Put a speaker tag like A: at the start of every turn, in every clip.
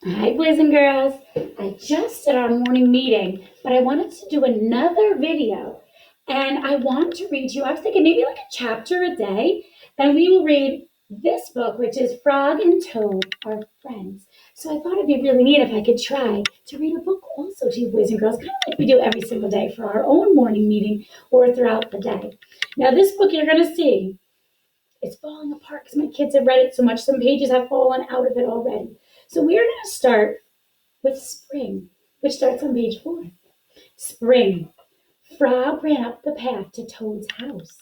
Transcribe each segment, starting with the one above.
A: Hi, boys and girls. I just did our morning meeting, but I wanted to do another video. And I want to read you, I was thinking maybe like a chapter a day, and we will read this book, which is Frog and Toad Are Friends. So I thought it'd be really neat if I could try to read a book also to you, boys and girls, kind of like we do every single day for our own morning meeting or throughout the day. Now, this book you're going to see, it's falling apart because my kids have read it so much. Some pages have fallen out of it already. So we're going to start with spring, which starts on page 4. Spring. Frog ran up the path to Toad's house.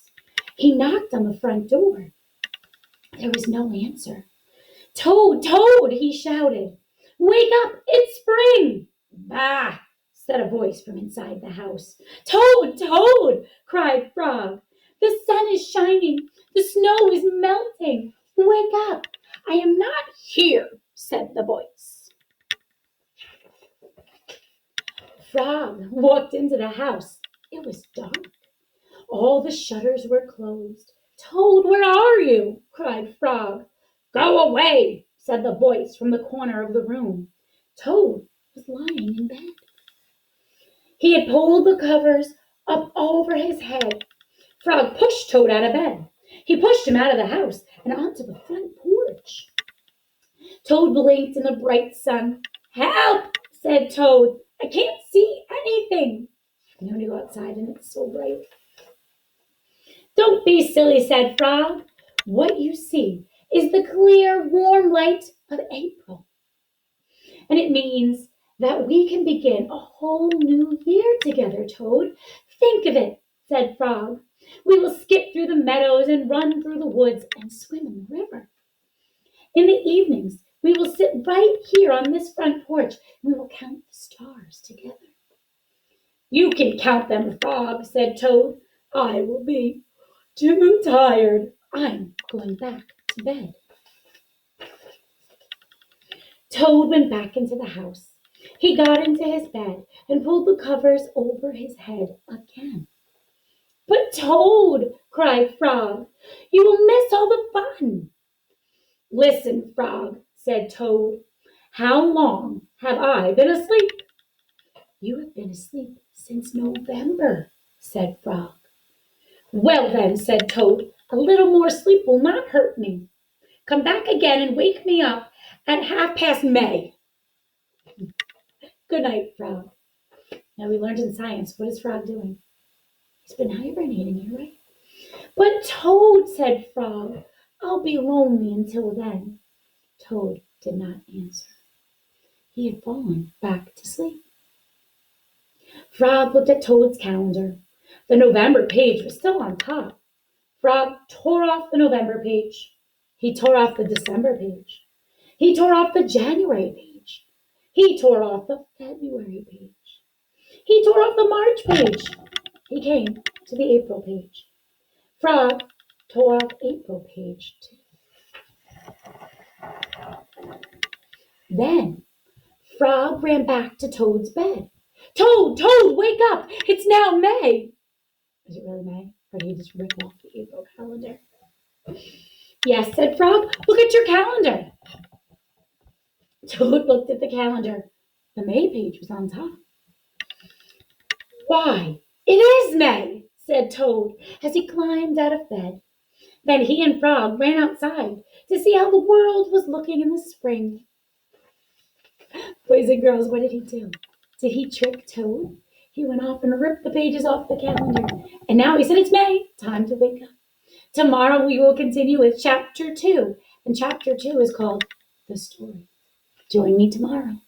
A: He knocked on the front door. There was no answer. Toad, Toad, he shouted. Wake up, it's spring. Bah, said a voice from inside the house. Toad, Toad, cried Frog. The sun is shining. The snow is melting. Wake up. I am not here, said the voice. Frog walked into the house. It was dark. All the shutters were closed. Toad, where are you? Cried Frog. Go away, said the voice from the corner of the room. Toad was lying in bed. He had pulled the covers up over his head. Frog pushed Toad out of bed. He pushed him out of the house and onto the front porch. Toad blinked in the bright sun. Help, said Toad. I can't see anything. I'm going to go outside and it's so bright. Don't be silly, said Frog. What you see is the clear, warm light of April. And it means that we can begin a whole new year together, Toad. Think of it, said Frog. We will skip through the meadows and run through the woods and swim in the river. In the evenings, we will sit right here on this front porch and we will count the stars together. You can count them, Frog, said Toad. I will be too tired. I'm going back to bed. Toad went back into the house. He got into his bed and pulled the covers over his head again. But Toad, cried Frog, you will miss all the fun. Listen, Frog, said Toad. How long have I been asleep? You have been asleep since November, said Frog. Well then, said Toad, a little more sleep will not hurt me. Come back again and wake me up at May. Good night, Frog. Now we learned in science, what is Frog doing? He's been hibernating, you're right. But Toad, said Frog, I'll be lonely until then. Toad did not answer. He had fallen back to sleep. Frog looked at Toad's calendar. The November page was still on top. Frog tore off the November page. He tore off the December page. He tore off the January page. He tore off the February page. He tore off the March page. He came to the April page. Frog tore off April page too. Then Frog ran back to Toad's bed. Toad, Toad, wake up! It's now May. Is it really May? Or did he just rip off the April calendar? Yes, said Frog. Look at your calendar. Toad looked at the calendar. The May page was on top. Why, it is May, said Toad as he climbed out of bed. Then he and Frog ran outside to see how the world was looking in the spring. Boys and girls, what did he do? Did he trick Toad? He went off and ripped the pages off the calendar. And now he said, it's May, time to wake up. Tomorrow we will continue with chapter 2. And chapter 2 is called The Story. Join me tomorrow.